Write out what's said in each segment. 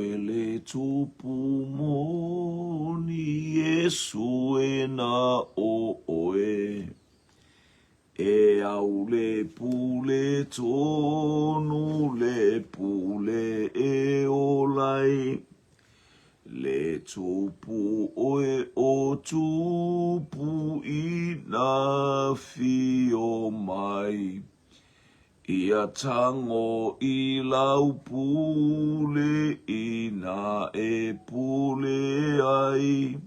le tupu moni Yesu e na o oe. E au le pule tonu le pule e olai. Le tupu oe o tupu I na fio mai. Ia tango I lau pule I na e pule ai.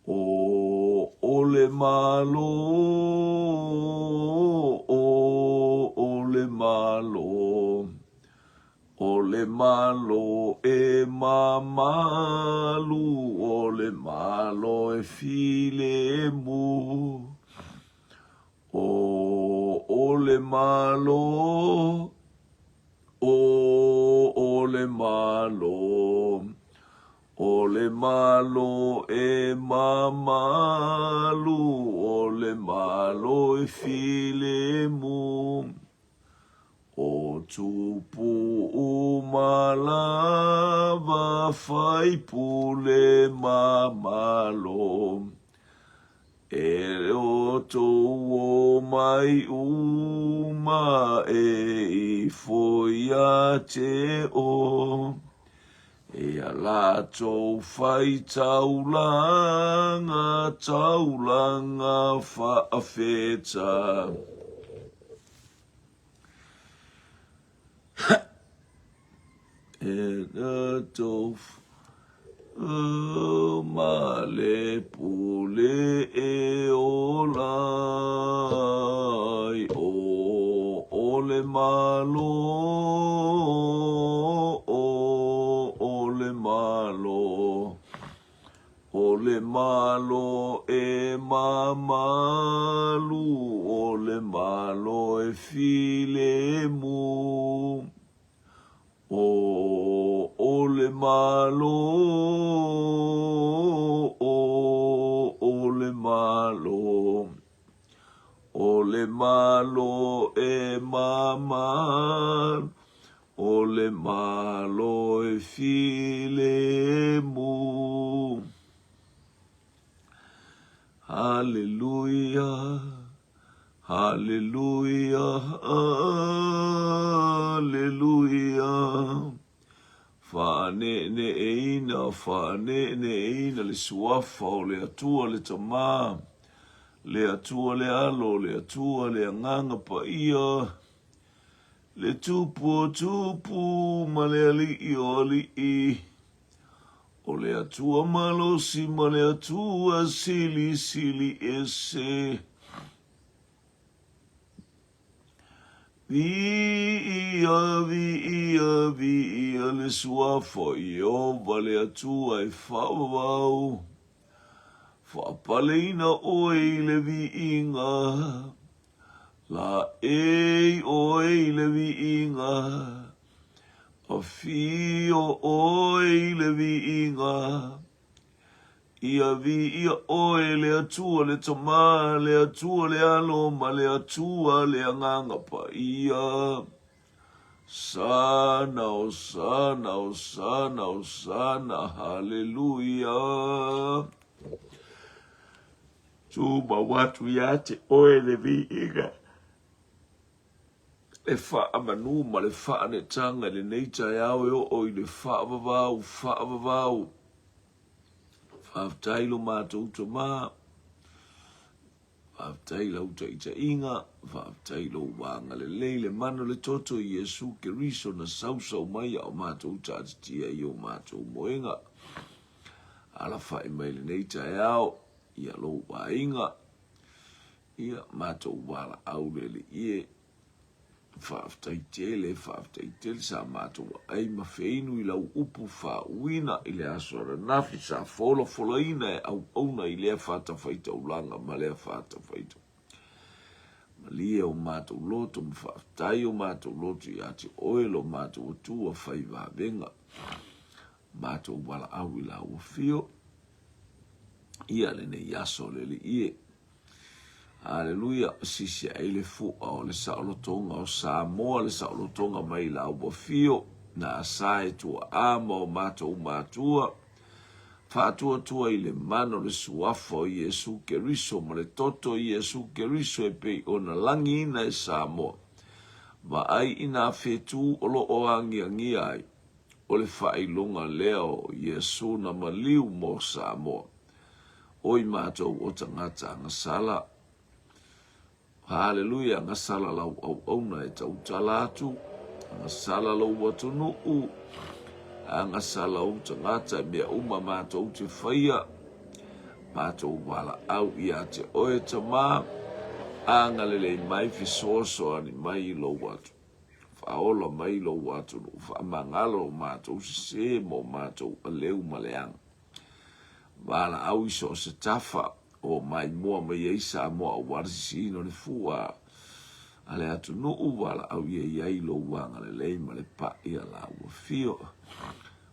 O ole malo, ole malo. Ole malo e mamalu, ole malo e file mu. O ole malo, ole malo. Ole malo e mamalu, ole malo e file mu. O tupu umalava fai pule mamalo. E o to mai uma e foi a te o. E a la tau fai taulanga whaafeta. E na tau male pule e olai. O ole malo. Ole malo e mamalu, ole malo e file mu. O ole malo, ole malo. Ole malo e mamalu, ole malo e file mu. Hallelujah, hallelujah, hallelujah. Fane ne eina le suafa o le atua le tama, le atua le alo, le atua le anganga pa ia, le tupu ma le ali I. O le atua malosi ma le atua sili ese. Vi ia le suafo I ova le atua e whawau. Whapaleina oe le vi inga. La oe le vi inga. A fio oe le vi inga. Ia oe le atua le toma, le atua le alo, ma le atua le anganga pa ia. Sana, osana, osana, osana, hallelujah. Tuma watu yate oe le vi inga. Le wha amanu ma le wha ane tanga le neita yao yo oi le wha vavau. Whaaftailo mātou toma. Whaaftailo utaita inga. Whaaftailo wanga le leile mano le toto I Yesu Keriso na sausau mai au mātou tātitia I o mātou moenga. Ala whae mai le neita yao. Ia lo wa inga. Ia mātou wala au le ie. Whaaftaitele sa mātou ai mawheinu I lau upu whauina I le asora nafi sa fola ina e au auna I lea whaatawhaita ulanga ma lea whaatawhaita. Ma lia o mātou loto ma whaaftai o mātou loto I ati oelo mātou atua whai wabenga. Mātou wala au I lau fio. Ia le ne yaso le ie. Hallelujah, sisi ai le fu o le saolotonga o Samoa le saolotonga mai la o fio na asae tua ama o mātou mātua, whātua tua i le mano le suafo i Yesu Keriso, ma le toto i Yesu Keriso e pei o na langi ina e Samoa, ma ai ina whetu o lo o angi ai, o le whailunga leo Yesu na maliu mo Samoa, oi mātou o tangata ngasala, haleluya, ngasala lau au na e tau talatu, ngasala lau watu nuu, ngasala au tangata mea mātou te whaia, mātou wala au ia te oe tamā, ngalele mai fisoso ani mai lo watu, whaola mai lo watu, whamangalo mātou se mo mātou aleu maleang, wala au iso se tafa, o mai mua mai eisa moa warisi no le fua ale atu nuu wala au iai lo wanga le leima le pa ia la ua fio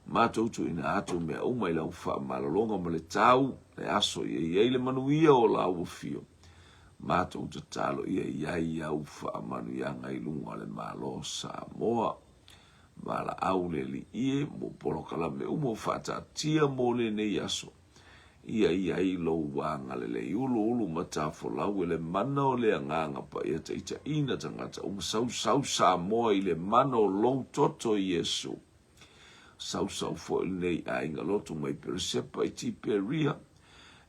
mātou tu ina atu mea umai lau wha malalonga ma le tau le aso iai le manuia o la ua fio mātou te talo iai au wha manuianga i lunga le malo sa moa wala au le li ie mo polokala me umo whata tia mo le nei aso ia i lo wanga le ulu matafo lau le mana o le anganga pa ia te ita ina tangata sau sa moa i le mana o lo toto Yesu sau fo il nei ainga lotu mai persepa i ti peria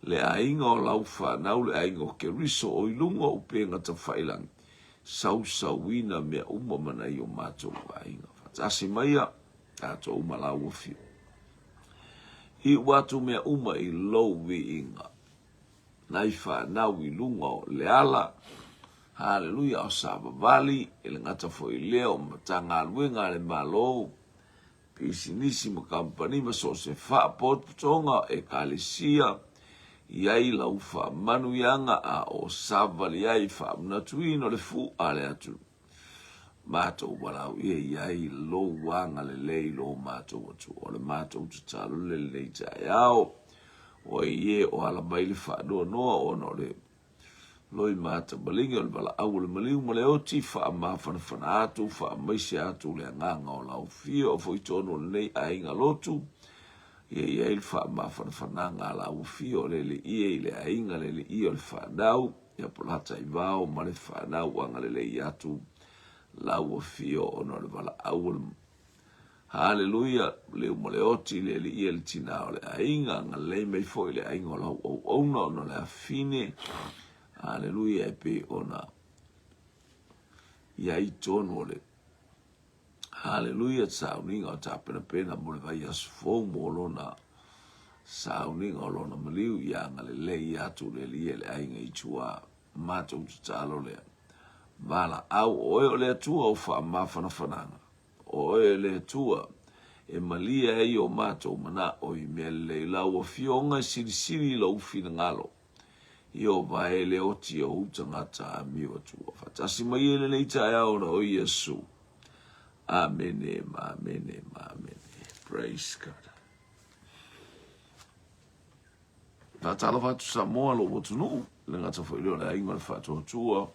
le ainga o lau whanau le ainga o Keriso o ilunga o penga ta whailang sau wina mea mana i o mātou ainga fatasi maia ato umalau o fio I watu mea i lo vi inga. Nai whanau I lunga o le ala. Haleluya o Saba Valley. Ele ngata fo I leo matanga aluenga le malo. Pisi nisi ma kampani ma so se wha potonga e kalisia. Iai la ufa manu yanga a o Saba Valley ai wha mnatuino le fu ale atu. Mātou walau iai lo wanga le lei lo mātou atu. O le mātou tutalu le lei tai au. O ie o ala mai le whaanoa noa o no le loi mātou malingi o le wala au le maliu ma le oti wha mawhanawhana atu, wha maise atu le anganga o lau fia o foitono le nei a inga lotu. Iai le wha mawhanawhana ngā lau fia o le ie le a inga le ie o le whanau. Ia polata I vau ma le whanau anga le lei atu. Lau o fio o no le wala au haleluya leo maleoti le ia le tina o le ainga nga le mei foi le ainga o lau o no le afine haleluya e pe ona ia I tono le haleluya sauninga o tapena pena mo le vai asfo mo lona sauninga o lona maliu ia nga le ia tu le ia le ainga I tua mātou tutalo le Vala au oe o le atua o wha mawhanawhananga. Oe le atua e malia e o mātou mana o I mea le lau o fionga siri lau fina ngalo. I o vae le oti o utangata a mi o atua. Fatasi mai ele nei tae au na o Yesu. Amene, amene, amene. Praise God. Fatalo fatu Samoa lo wotunu. Le ngata fo ilio le aingma le fatu atua.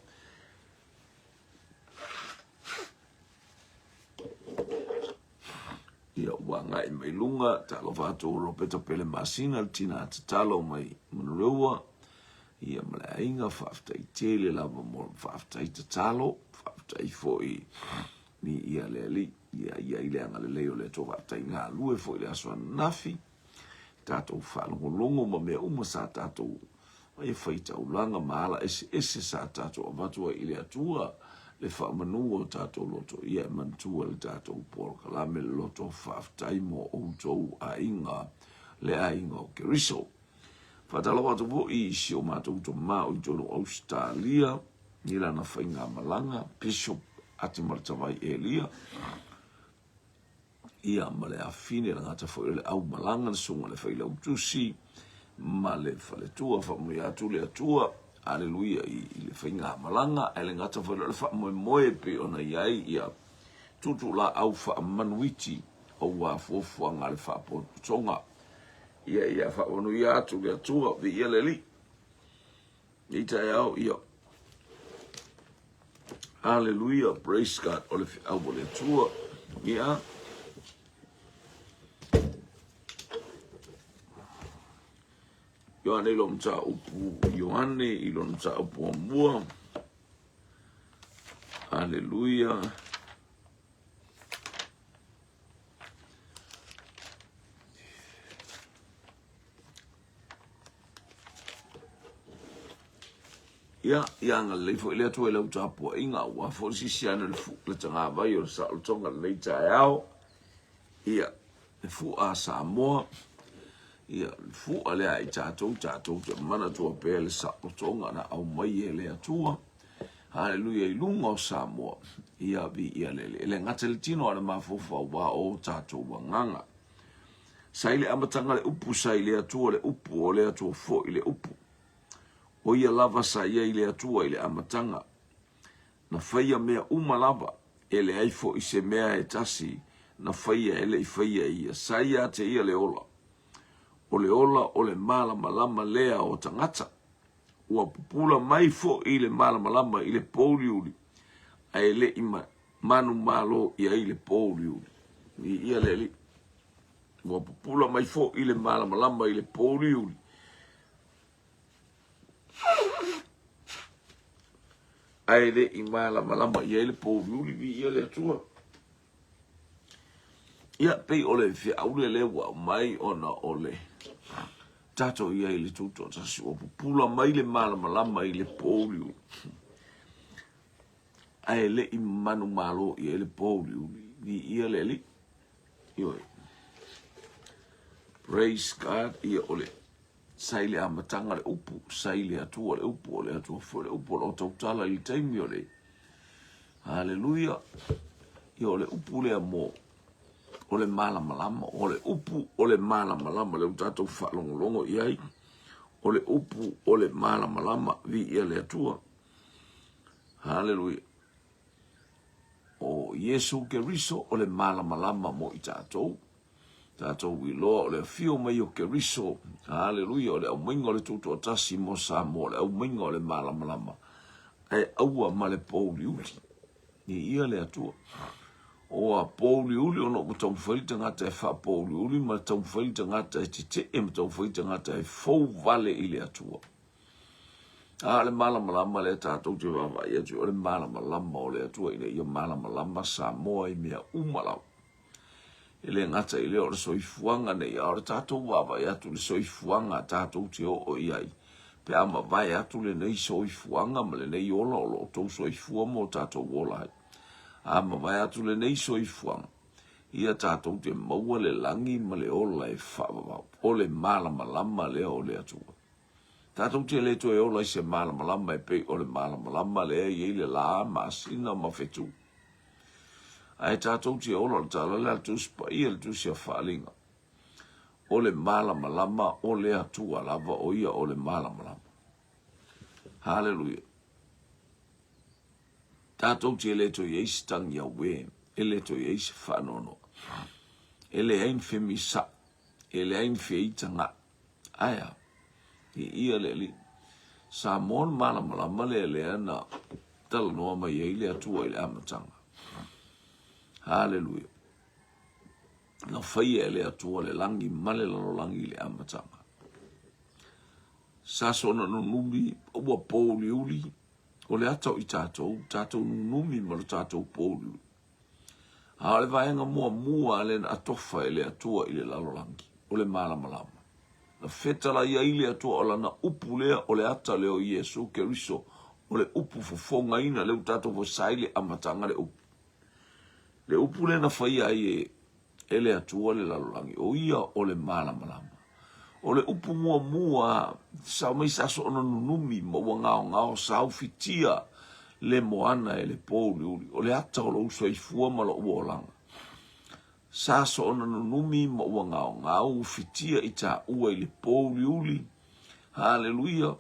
Ia wanga I mai lunga, talo whātou ropeta pele masina, tina te talo mai manureua, ia male ainga, whaftai tele lava mo whaftai te talo, whaftai foi ni ia leli, ia I leanga le leo le tō whaftai ngā lue foi le aswa nafi, tātou whalongolongo ma mea sa tātou, mai whaita ulanga maala ese sa tātou avatua I le atua, le whaamanu o tātou loto ia mantua le tātou polo kalame le loto whaaftai mo outou a inga le a inga o Keriso. Whatala watu po I isi o mātou to mā o tono Australia, nila na whainga malanga, Bishop Atimaratawai Elia, ia ma le afine la ngata fo le au malanga le sunga le whaila utusi, ma le whaletua, whamui atu le atua, Aleluia I le whainga malanga e le ngata whaila le wha moe pe ona iai ia tutu la au wha manuiti o wa fofua ngā le wha potonga ia wha onu ia atu le atua vi ia le li I tai au ia Aleluia praise God o le au le atua ia Ioane ilo mta upu Ioane ilo mta upu mua. Haleluya. Ia nga leifo ile atu ele uta apu inga wa fo sisiana le fu le tanga vai o sa o tonga le tai ao. Ia le fu a Samoa. Ia fu ale ai tatou te mana tua pe le sa o tonga na au mai ele atua. Haleluya i lunga o Samoa. Ia vi ia le ngata le tino ana mafofa wa o tatou wanganga. Saile amatanga le upu saile atua le upu o le atua fo ile upu. O ia lava sa ia ile atua ile amatanga. Na whaia mea umalava ele aifo i se mea e tasi. Na whaia ele i whaia ia. Sa ia te ia le ola. O le ola o le mala malama lea o tangata. Ua pupula mai fo i le mala malama i le pouliuli. A ele i manu malo i a i le pouliuli. I ia le li. Ua pupula mai fo i le mala malama i le pouliuli. A ele i mala malama i a i le pouliuli vi ia le atua. Ia pei ole fia aule le wa mai ona ole. Tato ia i le tuto tasi o pupula mai le mala malama i le pouliuli. A ele i manu malo i a i le pouliuli vi ia le li. Ioi. Praise God ia ole. Saile amatanga le upu, saile atua le upu, le atua fo le upu, o tautala i taimi o le. Hallelujah. Ia ole upu le amo. Ole mala malama, ole upu, ole mala malama, le utatou whalongolongo iai. Ole upu, ole mala malama, vi ia le atua. Hallelujah. O Yesu ke riso, ole mala malama mo i tatou. Tatou wiloa, ole fio mai o ke riso. Hallelujah. Ole au mingo le tutu atasi mo Samoa, ole au mingo le mala malama. E aua ma le pouli uli. Ni ia le atua. O a pouli uli ono mo tau whaita ngata e wha pouli uli, ma tau whaita ngata e tite e ma tau whaita ngata e fau vale i le atua. Le mala malama le tātou te wawa i atu, o le mala malama o le atua i le ia mala malama Samoa i mea umalau. I le ngata i le o le soifuanga nei, a o le tātou wawa i atu le soifuanga tātou te o iai. Pe ama vai atu le nei soifuanga, ma le nei ola o lo tau soifua mo tātou olai. Ama vai atu le nei soifuanga. Ia tātou te maua le langi ma le ola e whawawau. O le mala malama le o le atua. Tātou te le to e ola i se mala malama e pe o le mala malama le e le la masina ma fetu. Ai tātou te ola le tala le atu spa ia le tu sia whalinga. O le mala malama o le atua lava o ia o le mala malama. Hallelujah. Tātou te le to i eisi tangi a we, e le to i eisi whanono. E le ein whimi sa, e le ein whiitanga. Aia, i ia le li. Sa mon mala malama le ana tala noa mai e le atua i le amatanga. Hallelujah. Na whai e le atua le langi male lalo langi le amatanga. Sa sona no numi, ua pōli uli, o le atau i tātou numi ma le tātou pōli uli. A le vaenga mua le na atofa e le atua i le lalo langi, o le mala malama. Na fetala ia i le atua o lana upu lea o le ata leo Yesu ke riso, o le upu fofonga ina leo tātou fo saile amatanga le upu. Le upu le na whaia i e le atua le lalo langi, o ia o le mala malama. O le upu mua, sa mai saso ona nunumi, ma ua ngao, sa au fitia le moana e le pōli uli, o le ata o lo uswa i fua ma lo ua langa. Saso ona nunumi, ma ua ngao, fitia i ta ua i le pōli uli, hallelujah,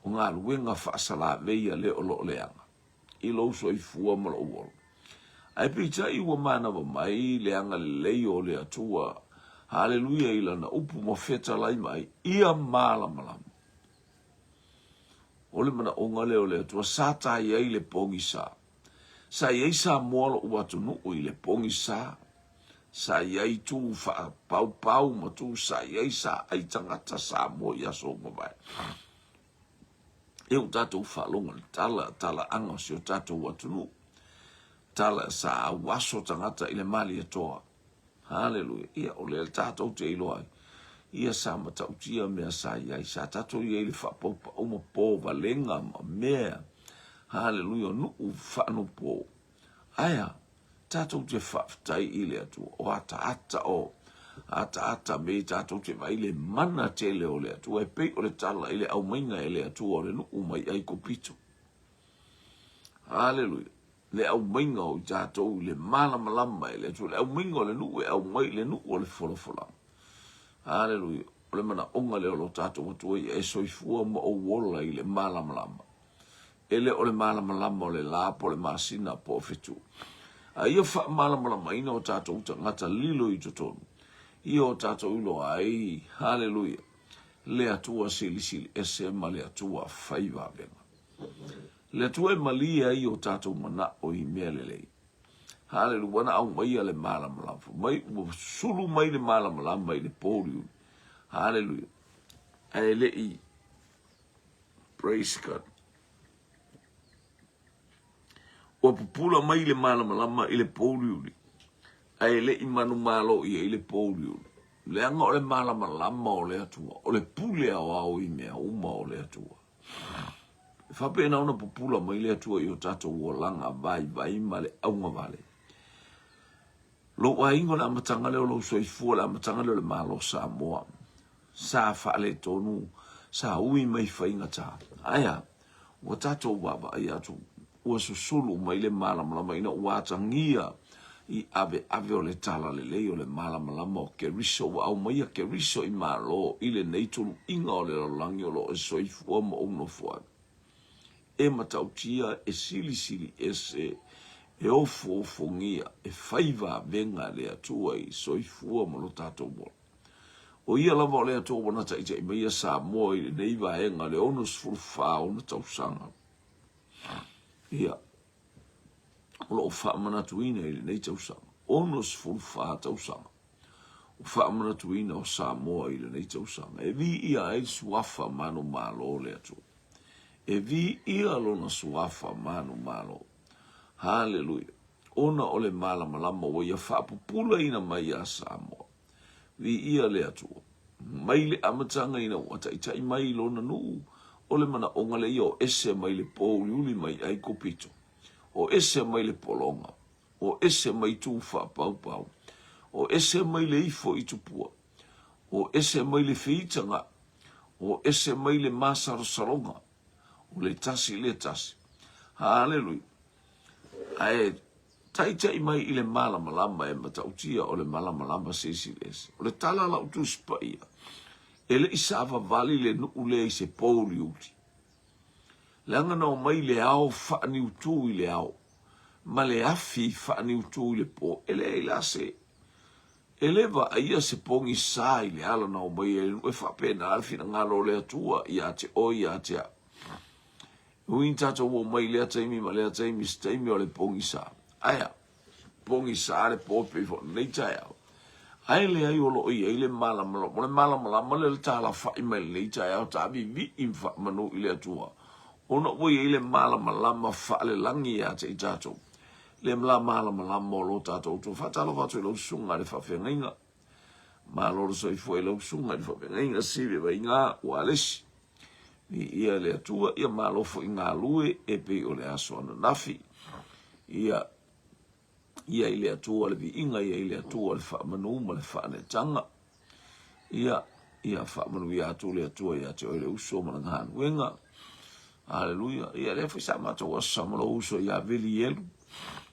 o ngā luenga whaasala veia le o lo leanga, i lo uswa i fua ma lo ua. Ai pita i ua mana wa mai leanga le leo le atua, hallelujah ila na upu mo feta lai mai ia mala malama. Ole mana onga leo leo tua sata ia i le pongi sa. Sa ia sa moalo ua tunu i le pongi sa. sa iai tu fa pau ma tu sa iai sa ai tangata sa mo ia so mo vai e o tatou whalonga tala anga si o tatou watunu. Tala sa waso tangata i le mali atoa. Hallelujah. Ia o le tatou te iloai. Ia sa matautia mea sa iai. Sa tatou iai le whapaupa o ma pō valenga ma mea. Hallelujah. Nuu whanu pō. Aya, tatou te whaftai i le atua. O ata o. Ata me tatou te mai le mana te le o le atua. E pei o le tala i le au mainga e le atua o le nuu mai ai kopito. Hallelujah. Le au mainga o tatou le malama e le atua. Le au mainga o le nuu e au mai le nuu o le folofola. Hallelujah. O le mana onga le o lo tatou atua i e soifua ma o wola i le malama. Ele o le malama o le lapo le masina po fetu. A ia wha malama ina o tatou ngata lilo i totonu. Ia o tatou ilo ai, hallelujah, le atua sili ese ma le atua whaiva venga. Le atua e malia i o tatou mana o i mea lelei. Hallelujah, wana au mai le malama. Mai sulu mai le malama i le pōriu. Hallelujah. E le i, praise God. O pupula mai le malama i le pōriu. Ai le imanu malo i le pōriu. Le anga o le malama o le atua. O le pule au i mea uma o le atua. Whape na una pupula mai le atua i o tatou uolanga vai ma le aunga vale. Lo wa ingo na amatanga leo lo soifua le amatanga leo le malo sa moa. Sa whaale tonu. Sa ui mai whainga ta. Aya, o tatou waba ai atu. Ua susulu mai le malama ina uatangia. I ave o le tala le leo le malama o keriso wa au mai a keriso i malo i le neitulu inga o le langi o lo e soifua ma uno fua. E matautia e sili ese e ofongia e whaiva venga le atua i soifua ma lo tatou mo. O ia lava o le atua wana taita i meia sa moa i le neiva enga le onus fulfa o na tausanga. Ia. Lo fa mana tuina i nei tausanga. Onos fulfa tausanga. O fa mana tuina o Samoa i nei tausanga. E vi ia e suafa manu malo le atu. E vi ia lona suafa manu malo. Hallelujah. Ona ole malama o ia fa pupula ina mai a Samoa. Vi ia le atu. Mai le amatanga ina wata itai mai lona nuu. Ole mana onga le ia o ese mai le pōliuli mai ai kopito. O ese mai le polonga, o ese mai tufa pau, o ese mai le ifo i tupua, o ese mai le whiitanga, o ese mai le masarosaronga, o le tasi. Hallelujah. Ae, taitai mai i le malama e matautia o le malama sesi. O le tala lau tu spaia, e le isava vali le nuu le i se pōli uti. Langa no mai le ao whaani utu i le ao. Ma le afi whaani utu i le po. Ele e la se. Eleva a ia se pongi sa i le ala na o mai e nue whapena alfi na ngalo le atua i a te o i a te a. Uin tata o mai le ataimi ma le ataimi staimi o le pongi sa. Aya. Pongi sa le po pefo. Nei tai au. Ai le ai olo i le malama. Mo le malama le tala whai mai le tai au. Ta vi in wha manu i le atua. Ona ui e le malama whaale langi a te i tātou. Le malama o lo tātou. Tō whatalo watu i lau sunga le whawhengainga. Ma loro soifua i lau sunga le whawhengainga siwe wa i ngā ualesi. Ni ia le atua, ia malofo i ngā lue e pe o le aso ana nafi. Ia i le atua le vi inga, ia i le atua le whaamanu ma le whaanetanga. Ia whaamanu i atu le atua i ate o le uso ma ngā nuenga. Hallelujah. Ia le fai sa matou asamalo uso ia veli elu.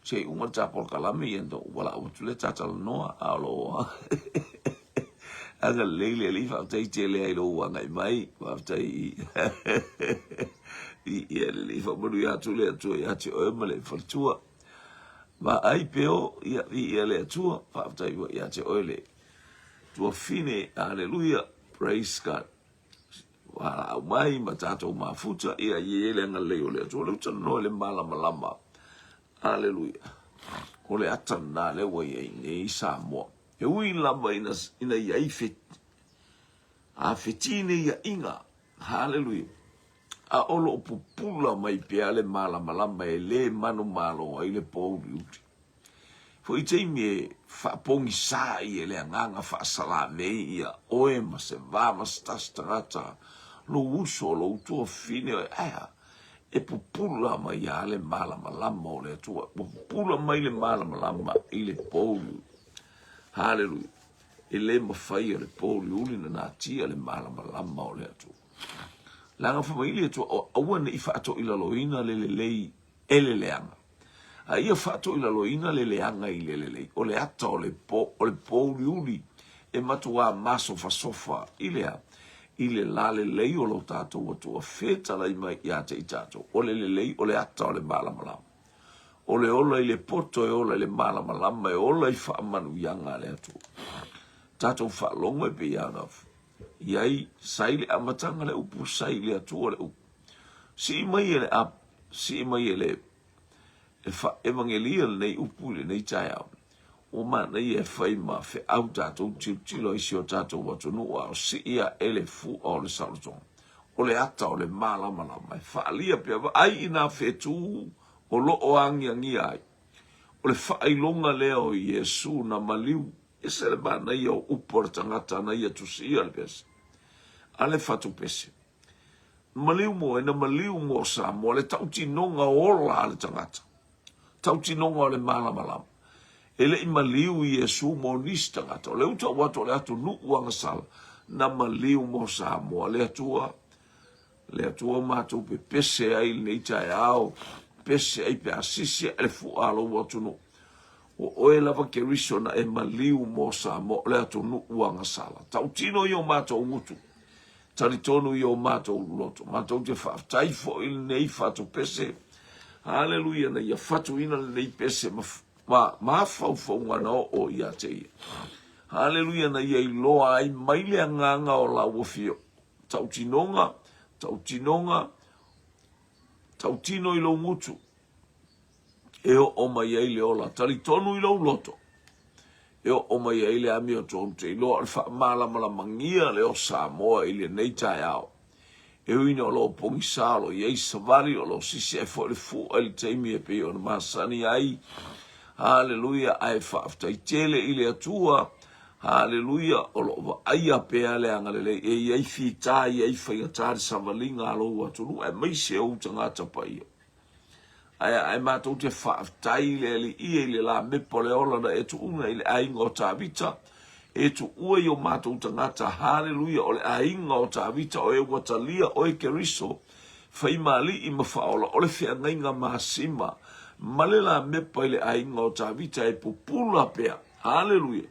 Se unga tapol kalame endo wala o tule tatala noa alo. Aga leile li fa tai tele ai lo wanga mai, fa tai. Ia le fa modu ia tule atu ia te o male fa tua. Ma ai peo ia le tua fa tai ia te o le. Tua fine, hallelujah. Praise God. Wala mai matato mafuta ia yele nga leo le to le no le malama. Hallelujah. o le atana le wa ia nei Samoa. E ui lama ina iai a fetine ia inga. Hallelujah. A olo o pupula mai pea le malama e le manu malo ai le pouri uti. Fo i teimi e whaapongi sā i e le anganga whaasala mei ia oe ma se vā ma se tastangata lo uso lo utua fine o ea e pupula mai ia le malama lama o le atua. Pupula mai le malama lama i le pouri. Hallelujah. E le mawhai le pouri uli na nā tia le malama lama o le atua. Langa whamaili atua o aua ne i whaato ila loina le lei e le leanga. A ia whaato ila loina le leanga i le lei. O le ata o le pouri uli e matua maso fasofa i lea. I le la le lei o lo tātou atua feta lai mai i ate i tātou. O le lei o le ata o le malamalama. O le ola i le poto e ola i le malamalama e ola i whaamanu ianga le atua. Tātou whaalongo e pe ianga iai saile amatanga le upu saile atua le upu. Si mai ele ap, si mai ele e fa evangelia nei upu le nei tai au. O mana i e whai ma fe au tātou tilo isi o tātou watu nua o si ia ele fu o le salutong. O le ata o le malamalama e whaalia pia ai ina fetu o lo o angi ai. O le whaailonga leo i Yesu na maliu e se le mana i o upor tangata na i atusi ia le pese. Ale fatu pese. Maliu mo e na maliu mo sa mo le tautinonga ola ale tangata. Tautinonga o le malamalama. Ele i maliu i Yesu mo nisi tangata. O le uta watu le atu nuuanga sala. Na maliu mo sa mo le atua. Le atua mātou pe pese ai nei tai au. Pese ai pe asisi e fu alo watu nu. O oe lava ke riso na e maliu mo sa mo le atu nuuanga sala. Tautino i o mātou mutu. Tari tonu i o mātou loto. Mātou te whaftai fo il nei whatu pese. Hallelujah na ia whatu ina nei pese ma fau ngana o ia te ia. Hallelujah na ia i loa ai maile anganga o la wafio. Tautinonga, tautino i lo mutu. E o mai ai le ola. Tari tonu i lo loto. E o mai ai le ami o tonte. I lo alfa malama mangia le o Samoa i le nei tai au. E uina o lo pongi salo. I ei savari o lo sisi e fo le fu ali teimi e pe o na masani ai. Hallelujah, ai whaafta i tele i le atua. Hallelujah, o lo aia pea le angalele. E iei fita, iei whaiatari savalinga alo atunu. E meise o tangata pa ia. Ai mātou te whaaftai le li i le la mepo le ola na e tu unga i le ainga o tāwita. E tu ua i o mātou tangata. Hallelujah, o le ainga o tāwita o e watalia o e keriso. Whaimali i mawhaola o le whiangainga mahasima. Malela mepa ile ainga o tāwita e pupula pea. Hallelujah.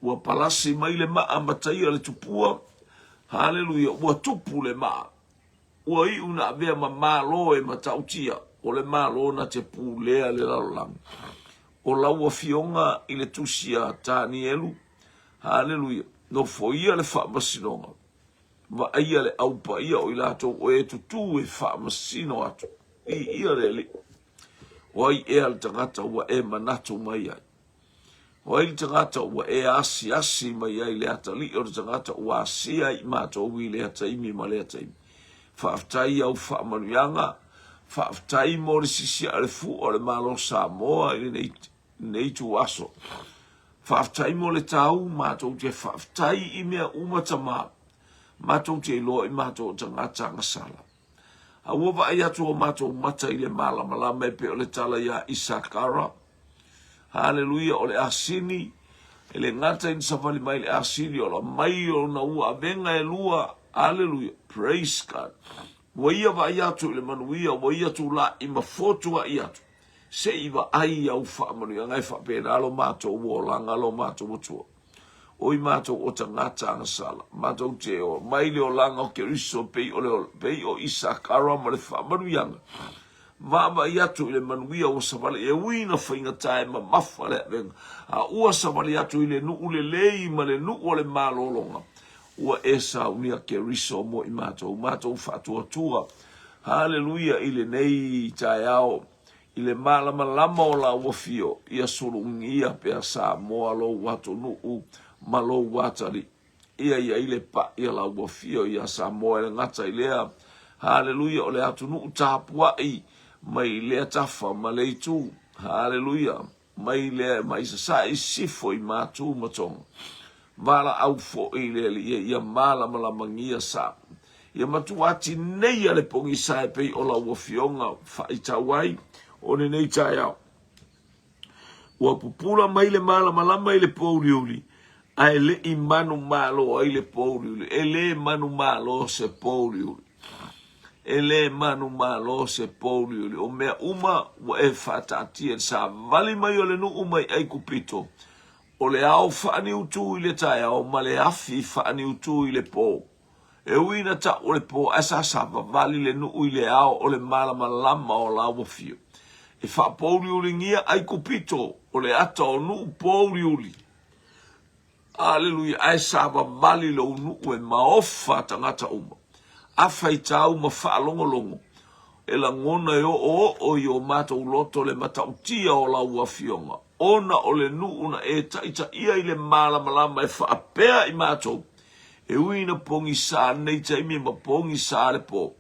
Ua palasi mai le maa matai ale tupua. Hallelujah. Ua tupu le maa. Ua i una avea ma malo e matautia. O le malo na te pulea le lalang. O laua fionga i le tusia tani elu. Hallelujah. No foia le whaamasinonga. Va ia le aupa ia o ilato o e tutu e whaamasino atu. I ia le li. Wai e al tangata ua e manatu mai ai. Wai tangata ua e asi mai ai le atali o tangata ua asi ai mato ui le ataimi ma le ataimi. Whaaftai au whaamanuianga. Whaaftai mo le sisi ale fu o le malo Samoa i le nei tu aso. Whaaftai mo le tau mato te whaaftai i mea umatama. Mato te loa i mato tangata ngasala. Aua wa ai atu o mātou mata i le malama pe o le tala ia Isakara. Hallelujah, o le asini. E le ngata in safali mai le asini o la mai o na ua avenga e lua. Hallelujah, praise God. Wa ia wa ai atu i le manuia, wa ia tu la i mafotua i atu. Se iwa ai au whaamanuia ngai whapena alo mātou uolanga, alo mātou utua. Oi mātou o tangata angasala. Mātou te o maile o langa o keriso pei o Isakara ma le whaamanuianga. Vama i atu i le manuia o savale e uina whainga tae ma mafa le venga. A ua savale atu i le nuu le lei ma le nuu o le malolonga. Ua esa unia keriso mo i mātou. Mātou whaatua tua. Hallelujah i le nei tae ao. I le malama o la wafio ia sulungia pe Samoa lo watu nuu ma lo watari. Ia ile pa ia la wafio ia Samoa le ngata ilea. Haleluia o le atu nuu tapuai mai lea tafa ma le itu. Haleluia mai lea mai sa sifo i matu matonga. Vala au fo ile ia malama la mangia sa. Ia matuati nei ale pongi sa pe o la wafionga fa itawai. O ne nei tai au. Ua pupula mai le malama i le pouliuli. A ele i manu malo ai le pouliuli. Ele manu malo se pouliuli. Ele manu malo se pouliuli. O mea uma wa e whatatia sa vali mai o le nu umai ai kupito. O le au whaani utu i le tai au ma le afi whaani utu i le pou. E uina ta o le pou asa sava vali le nu i le au o le malama lama o la wafio. E wha pouliuli ngia ai kupito o le ata o nuu pouliuli. Aleluia, ai sava vali lo nuu e maofa tangata uma. A whaitau ma whaalongolongo. E la ngona e o i o mata uloto le matautia o la uafionga. Ona o le nuu na e taita ia i le malama e whaapea i matou. E uina pongi sa nei taimi ma pongi sa le po.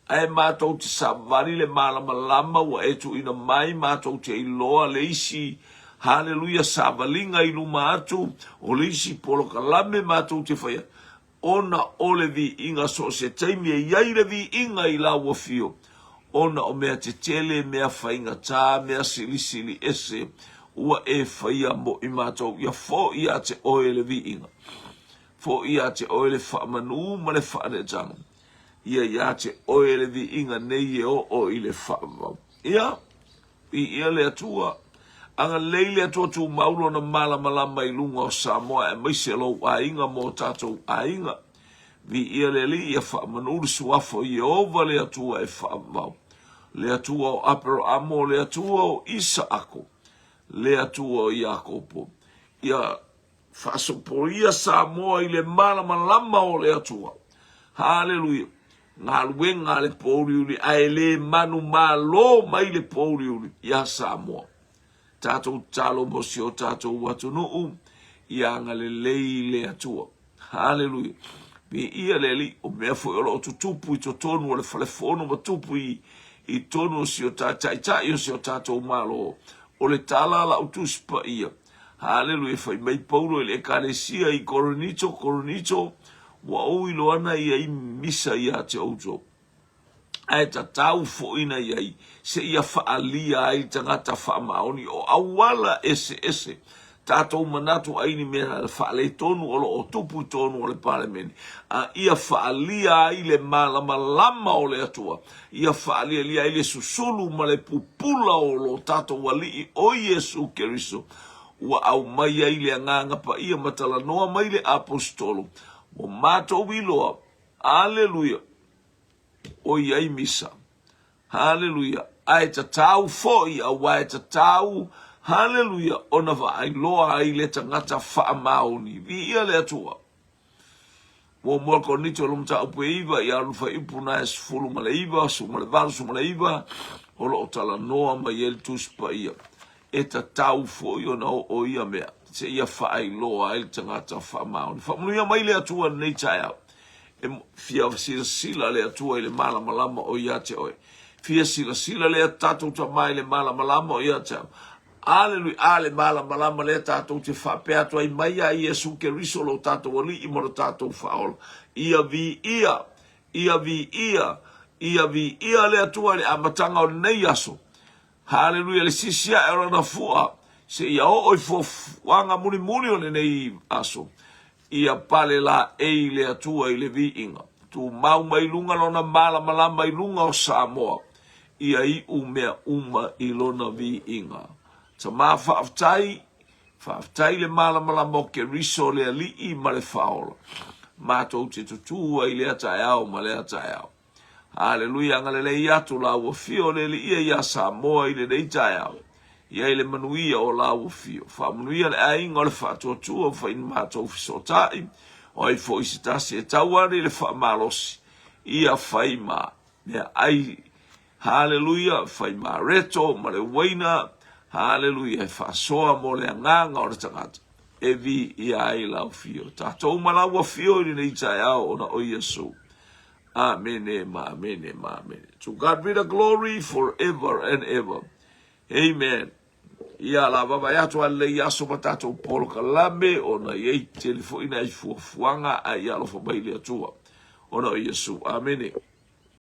Ai mātou te savari le malama wa etu ina mai mātou te iloa le isi. Haleluia savalinga i luma atu. O le isi polo kalame mātou te whaia. Ona o le vi inga so se taimi e iai le vi inga i la wafio. Ona o mea te tele mea whainga tā mea silisili ese. Ua e whaia mo i mātou. Ia fo ia te oe le vi inga. Fo ia te oe le whaamanu ma le whaane tanga. Ia te oe le vi inga nei e o i le whaamau. Ia le atua. Anga leile atua tu maulo na malama i lunga o Samoa e maise lo a inga mo tatou a inga. Vi ia le li ia whaamanu suafo i ova le atua e whaamau. Le atua o Apero Amo, le atua o Isaako. Le atua o Iakopo. Ia whaasoporia Samoa i le malama o le atua. Haleluia. Ngā luenga le pouliuli, ai le manu malo mai le pouliuli, ia Samoa. Tātou talo mosi o tātou watu nuu, ia ngā le lei le atua. Haleluia. Mi ia le li, o mea fo olo o tutupu i to tonu o le whalefono ma tupu i tonu o si o tai o si o tātou malo. O le tālala o tuspa ia. Haleluia, fai mai paulo le karesia i koronito. Wa ui loana ia i misa ia te auto. Ai ta tau fo ina ia i. Se ia whaalia ai tangata whaamaoni o awala ese. Tātou manatu aini mea whaale tonu o tupu tonu o le parlemeni. Ia whaalia ai le malama o le atua. Ia whaalia lia ai le susulu ma le pupula o lo tātou wali o Yesu Keriso. Wa au mai ai le nganga pa ia matala noa mai le apostolo. O mātou iloa, aleluia, o iai misa, haleluia, ai ta tau foi, a wai ta tau, haleluia, o na vai loa ai le tangata whaamaoni, vi ia le atua. Mo moko nito lomta upe iwa, ia rufa ipuna e sufulu male iwa, sumale valu, sumale iwa, o lo tala noa mai el tuspa ia. E ta tau foi o na o ia mea. Se ia whaai loa ai tangata whaamaoni. Whaamunuia mai le atua nei tai au. E fia sila le atua i le malama o ia te oe. Fia sila le tatou ta mai le malama o ia te au. Aleluia, ale malama le tatou te whapea tua i mai a Yesu Keriso lo tatou ali i moro tatou whaola. Ia vi ia le atua le amatanga o nei aso. Haleluia, le sisia e rana fua. Se ia o fo wanga muni o nei aso. Ia pale la e le atua i le vi inga. Tu mau mai lunga lona malama i lunga o Samoa. Ia i umea uma i lona vi inga. Ta maa whaaftai le malama o Keriso le ali i ma le whaola. Mātou te tutua i le atai au ma le atai au. Haleluia, ngale le iatu la wafio le li ia Samoa i le deitai au. Ia le manuia o la wafio. Whamanuia le ainga o le whaatuatua wha in mātou fisotai. O i fo isitasi e tauari le whaamalosi. Ia whaima. Mea ai haleluia, fai mareto, ma le waina, haleluia, fa soa mo le nganga o le tangata. E vi ia ai lau fio. Tātou malaua fio ni nei tai au ona o Yesu. Amen, amen, amen. To God be the glory forever and ever. Amen. Ia la baba ya to le ya so matato polo kalame ona ye telefo ina ifu fuanga ai alo fo baile atua. Ona o Yesu. Amen.